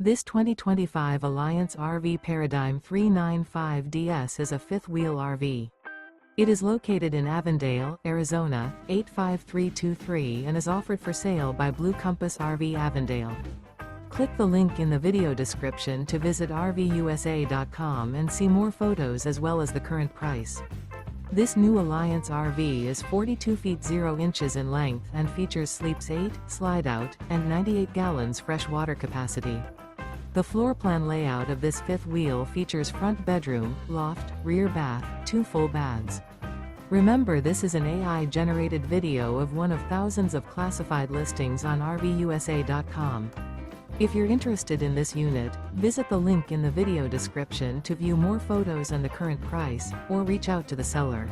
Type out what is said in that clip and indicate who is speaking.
Speaker 1: This 2025 Alliance RV Paradigm 395DS is a fifth-wheel RV. It is located in Avondale, Arizona, 85323 and is offered for sale by Blue Compass RV Avondale. Click the link in the video description to visit RVUSA.com and see more photos as well as the current price. This new Alliance RV is 42 feet 0 inches in length and features sleeps 8, slide-out, and 98 gallons fresh water capacity. The floor plan layout of this fifth wheel features front bedroom, loft, rear bath, 2 full baths. Remember, this is an AI-generated video of one of thousands of classified listings on RVUSA.com. If you're interested in this unit, visit the link in the video description to view more photos and the current price, or reach out to the seller.